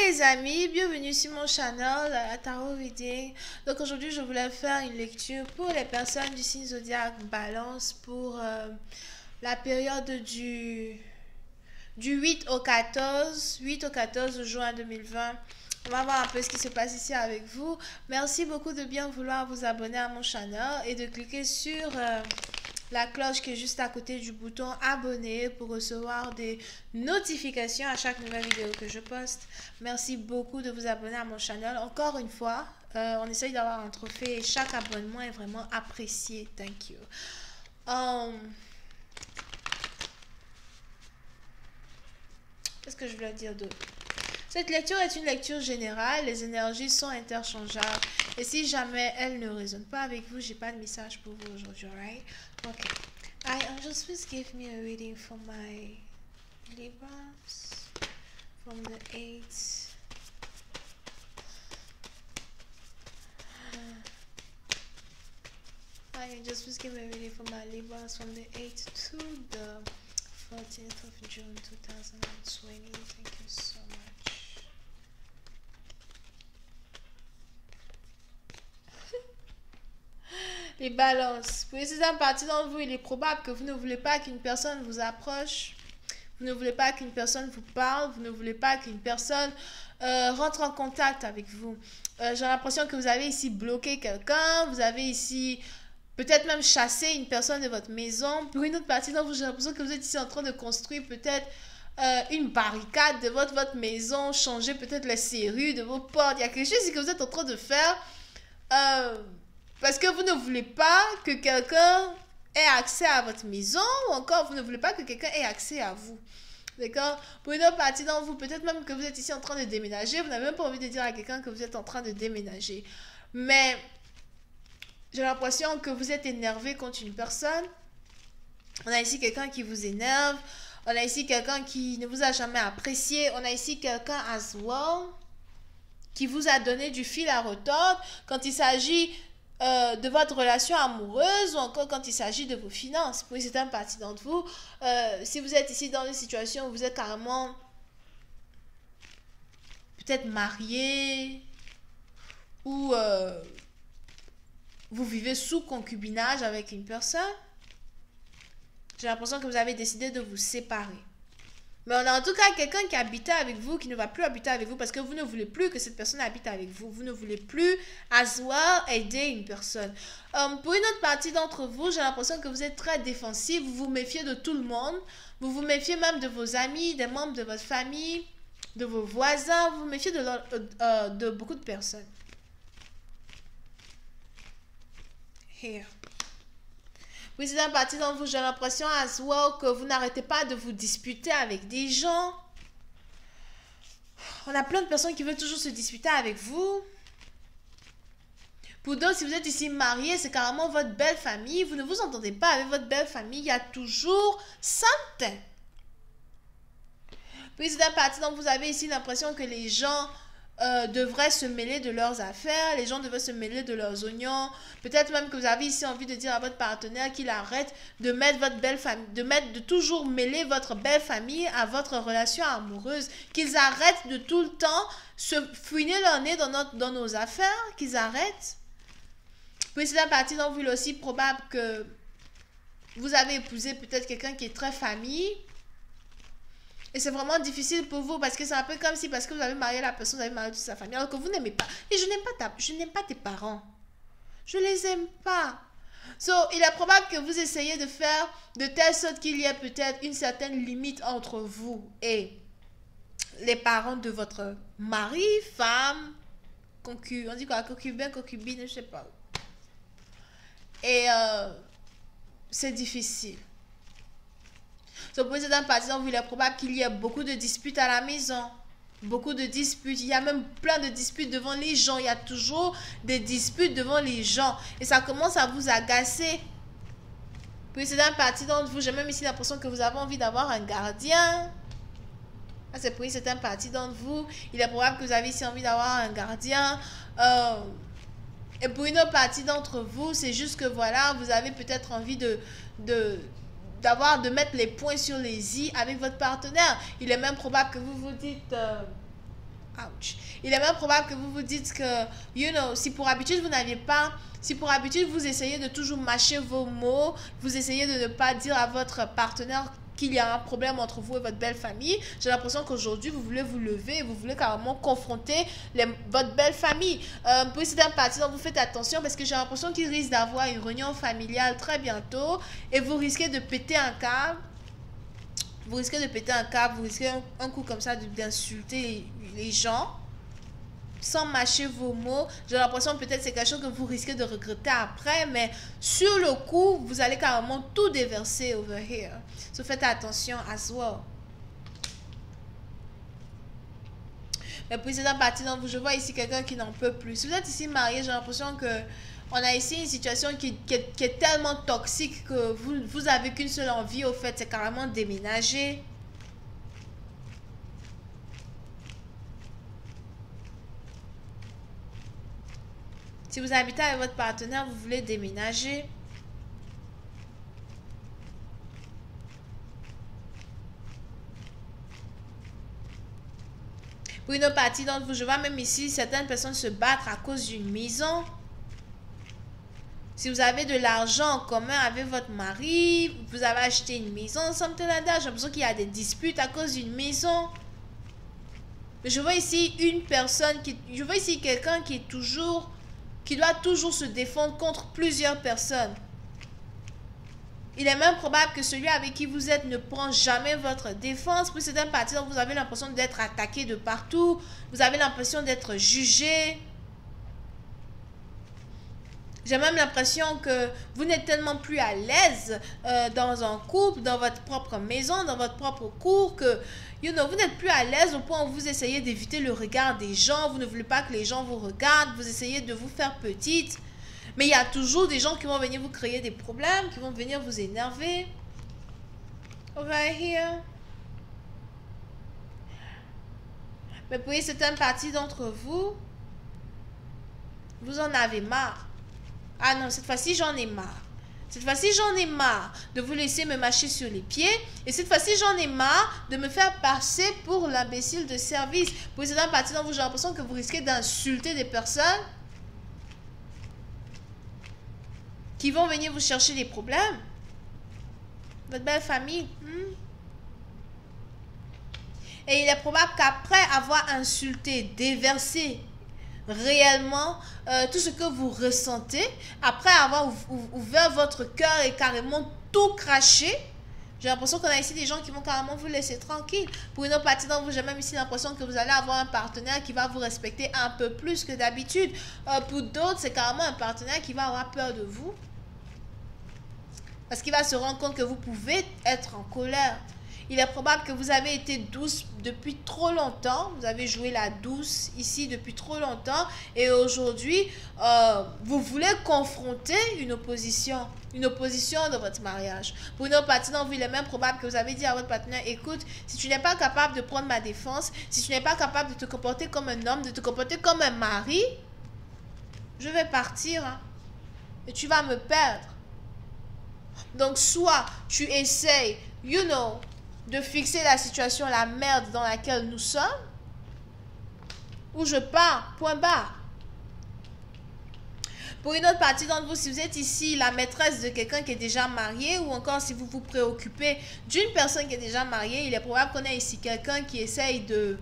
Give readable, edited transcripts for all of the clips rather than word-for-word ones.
les amis, bienvenue sur mon channel Tarot Reading. Donc aujourd'hui je voulais faire une lecture pour les personnes du signe zodiaque Balance pour la période du 8 au 14 juin 2020. On va voir un peu ce qui se passe ici avec vous. Merci beaucoup de bien vouloir vous abonner à mon channel et de cliquer sur la cloche qui est juste à côté du bouton abonner pour recevoir des notifications à chaque nouvelle vidéo que je poste. Merci beaucoup de vous abonner à mon channel. Encore une fois, on essaye d'avoir un trophée et chaque abonnement est vraiment apprécié. Thank you. Qu'est-ce que je voulais dire d'autre? Cette lecture est une lecture générale. Les énergies sont interchangeables. Et si jamais elle ne résonne pas avec vous, j'ai pas de message pour vous aujourd'hui, right? Okay. Angels, please give me a reading for my Libras from the 8th. Angels, please give me a reading for my Libras from the 8th to the 14th of June 2020. Thank you so much. Les balances. Pour certaines parties d'entre vous, il est probable que vous ne voulez pas qu'une personne vous approche. Vous ne voulez pas qu'une personne vous parle. Vous ne voulez pas qu'une personne rentre en contact avec vous. J'ai l'impression que vous avez ici bloqué quelqu'un. Vous avez ici peut-être même chassé une personne de votre maison. Pour une autre partie d'entre vous, j'ai l'impression que vous êtes ici en train de construire peut-être une barricade de votre maison. Changer peut-être les serrures de vos portes. Il y a quelque chose que vous êtes en train de faire. Parce que vous ne voulez pas que quelqu'un ait accès à votre maison ou encore vous ne voulez pas que quelqu'un ait accès à vous. D'accord? Pour une autre partie d'entre vous, peut-être même que vous êtes ici en train de déménager, vous n'avez même pas envie de dire à quelqu'un que vous êtes en train de déménager. Mais j'ai l'impression que vous êtes énervé contre une personne. On a ici quelqu'un qui vous énerve. On a ici quelqu'un qui ne vous a jamais apprécié. On a ici quelqu'un as well qui vous a donné du fil à retordre quand il s'agit de votre relation amoureuse ou encore quand il s'agit de vos finances. Pour certaines parties d'entre vous, si vous êtes ici dans une situation où vous êtes carrément peut-être marié ou vous vivez sous concubinage avec une personne, j'ai l'impression que vous avez décidé de vous séparer. Mais on a en tout cas quelqu'un qui habitait avec vous, qui ne va plus habiter avec vous parce que vous ne voulez plus que cette personne habite avec vous. Vous ne voulez plus as well aider une personne. Pour une autre partie d'entre vous, j'ai l'impression que vous êtes très défensif. Vous vous méfiez de tout le monde. Vous vous méfiez même de vos amis, des membres de votre famille, de vos voisins. Vous vous méfiez de beaucoup de personnes. Here. Oui, c'est une partie d'entre vous, j'ai l'impression as well que vous n'arrêtez pas de vous disputer avec des gens. On a plein de personnes qui veulent toujours se disputer avec vous. Pour d'autres, si vous êtes ici marié, c'est carrément votre belle famille. Vous ne vous entendez pas avec votre belle famille. Il y a toujours something. Puis c'est une partie dont vous avez ici l'impression que les gens devraient se mêler de leurs affaires, les gens devraient se mêler de leurs oignons. Peut-être même que vous avez ici envie de dire à votre partenaire qu'il arrête de mettre votre belle famille, de toujours mêler votre belle famille à votre relation amoureuse, qu'ils arrêtent de tout le temps se fouiner leur nez dans nos affaires, qu'ils arrêtent. Puis c'est la partie dont vous est aussi probable que vous avez épousé peut-être quelqu'un qui est très famille. Et c'est vraiment difficile pour vous parce que c'est un peu comme si parce que vous avez marié la personne, vous avez marié toute sa famille alors que vous n'aimez pas. Et je n'aime pas tes parents. Je les aime pas. So, il est probable que vous essayez de faire de telle sorte qu'il y ait peut-être une certaine limite entre vous et les parents de votre mari, femme, on dit quoi, concubin, concubine, je sais pas. Et c'est difficile. Pour certaines parties, il est probable qu'il y ait beaucoup de disputes à la maison. Beaucoup de disputes. Il y a même plein de disputes devant les gens. Il y a toujours des disputes devant les gens. Et ça commence à vous agacer. Pour certaines parties d'entre vous, j'ai même ici l'impression que vous avez envie d'avoir un gardien. C'est pour certaines parties d'entre vous. Il est probable que vous avez ici envie d'avoir un gardien. Et pour une autre partie d'entre vous, c'est juste que voilà, vous avez peut-être envie de mettre les points sur les i avec votre partenaire. Il est même probable que vous vous dites Ouch. Il est même probable que vous vous dites que, you know, si pour habitude vous n'aviez pas, si pour habitude vous essayez de toujours mâcher vos mots, vous essayez de ne pas dire à votre partenaire qu'il y a un problème entre vous et votre belle famille, j'ai l'impression qu'aujourd'hui vous voulez vous lever et vous voulez carrément confronter votre belle famille. Pour certaines parties, donc vous faites attention parce que j'ai l'impression qu'il risque d'avoir une réunion familiale très bientôt et vous risquez de péter un câble. Vous risquez de péter un câble, vous risquez un coup comme ça d'insulter les gens sans mâcher vos mots. J'ai l'impression peut-être c'est quelque chose que vous risquez de regretter après, mais sur le coup, vous allez carrément tout déverser over here. So faites attention as well. Mais puis c'est dans partie, donc je vois ici quelqu'un qui n'en peut plus. Si vous êtes ici marié, j'ai l'impression que on a ici une situation qui est tellement toxique que vous avez qu'une seule envie, au fait, c'est carrément déménager. Si vous habitez avec votre partenaire, vous voulez déménager. Pour une autre partie d'entre vous, je vois même ici certaines personnes se battre à cause d'une maison. Si vous avez de l'argent en commun avec votre mari, vous avez acheté une maison, something like that. J'ai l'impression qu'il y a des disputes à cause d'une maison. Je vois ici une personne je vois ici quelqu'un qui doit toujours se défendre contre plusieurs personnes. Il est même probable que celui avec qui vous êtes ne prend jamais votre défense. Pour certaines parties, vous avez l'impression d'être attaqué de partout. Vous avez l'impression d'être jugé. J'ai même l'impression que vous n'êtes tellement plus à l'aise dans un couple, dans votre propre maison, dans votre propre cour, que vous n'êtes plus à l'aise au point où vous essayez d'éviter le regard des gens. Vous ne voulez pas que les gens vous regardent. Vous essayez de vous faire petite. Mais il y a toujours des gens qui vont venir vous créer des problèmes, qui vont venir vous énerver. Over here. Mais pour certaines parties d'entre vous, vous en avez marre. Ah non, cette fois-ci, j'en ai marre. Cette fois-ci, j'en ai marre de vous laisser me mâcher sur les pieds. Et cette fois-ci, j'en ai marre de me faire passer pour l'imbécile de service. Pour certaines parties d'entre vous, j'ai l'impression que vous risquez d'insulter des personnes qui vont venir vous chercher des problèmes. Votre belle famille. Et il est probable qu'après avoir insulté, déversé réellement tout ce que vous ressentez, après avoir ouvert votre cœur et carrément tout craché, j'ai l'impression qu'on a ici des gens qui vont carrément vous laisser tranquille. Pour une autre partie d'entre vous, j'ai même ici l'impression que vous allez avoir un partenaire qui va vous respecter un peu plus que d'habitude. Pour d'autres, c'est carrément un partenaire qui va avoir peur de vous. Parce qu'il va se rendre compte que vous pouvez être en colère. Il est probable que vous avez été douce depuis trop longtemps. Vous avez joué la douce ici depuis trop longtemps. Et aujourd'hui, vous voulez confronter une opposition dans votre mariage. Pour une autre partie d'entre vous, il est même probable que vous avez dit à votre partenaire, écoute, si tu n'es pas capable de prendre ma défense, si tu n'es pas capable de te comporter comme un homme, de te comporter comme un mari, je vais partir. Et tu vas me perdre. Donc, soit tu essayes, de fixer la situation, la merde dans laquelle nous sommes, ou je pars, point barre. Pour une autre partie d'entre vous, si vous êtes ici la maîtresse de quelqu'un qui est déjà marié, ou encore si vous vous préoccupez d'une personne qui est déjà mariée, il est probable qu'on ait ici quelqu'un qui essaye de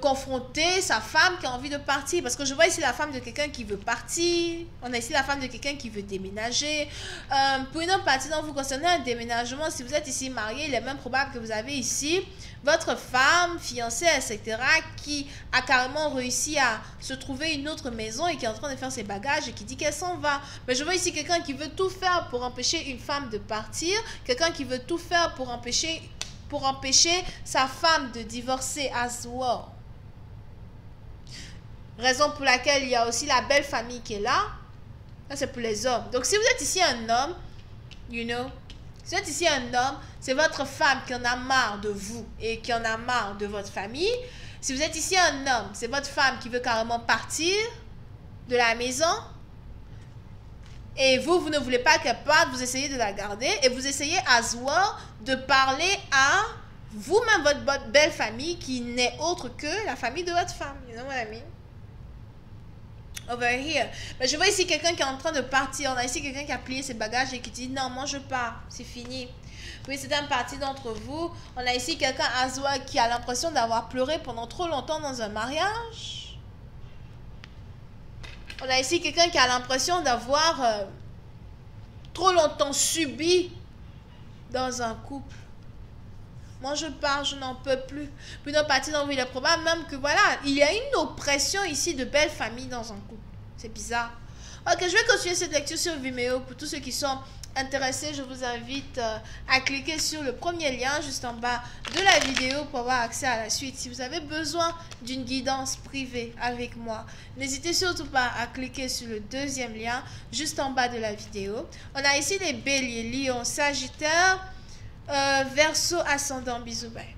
confronter sa femme qui a envie de partir. Parce que je vois ici la femme de quelqu'un qui veut partir. On a ici la femme de quelqu'un qui veut déménager. Pour une autre partie dont vous concernez un déménagement, si vous êtes ici marié, il est même probable que vous avez ici votre femme, fiancée, etc. qui a carrément réussi à se trouver une autre maison et qui est en train de faire ses bagages et qui dit qu'elle s'en va. Mais je vois ici quelqu'un qui veut tout faire pour empêcher une femme de partir. Quelqu'un qui veut tout faire pour empêcher sa femme de divorcer as well. Raison pour laquelle il y a aussi la belle famille qui est là. Ça, c'est pour les hommes. Donc, si vous êtes ici un homme, si vous êtes ici un homme, c'est votre femme qui en a marre de vous et qui en a marre de votre famille. Si vous êtes ici un homme, c'est votre femme qui veut carrément partir de la maison. Et vous ne voulez pas qu'elle parte, vous essayez de la garder et vous essayez as well de parler à vous-même votre belle famille qui n'est autre que la famille de votre femme. You know what I mean? Over here. Mais je vois ici quelqu'un qui est en train de partir. On a ici quelqu'un qui a plié ses bagages et qui dit non, moi je pars, c'est fini. Oui, c'est une partie d'entre vous. On a ici quelqu'un qui a l'impression d'avoir pleuré pendant trop longtemps dans un mariage. On a ici quelqu'un qui a l'impression d'avoir trop longtemps subi dans un couple. Moi, je pars, je n'en peux plus. Puis, une partie d'entre vous, il est probable même que, voilà, il y a une oppression ici de belle famille dans un couple. C'est bizarre. Ok, je vais continuer cette lecture sur Vimeo. Pour tous ceux qui sont intéressés, je vous invite à cliquer sur le premier lien juste en bas de la vidéo pour avoir accès à la suite. Si vous avez besoin d'une guidance privée avec moi, n'hésitez surtout pas à cliquer sur le deuxième lien juste en bas de la vidéo. On a ici les béliers, lion, sagittaire, Verseau, ascendant, bisous, bye.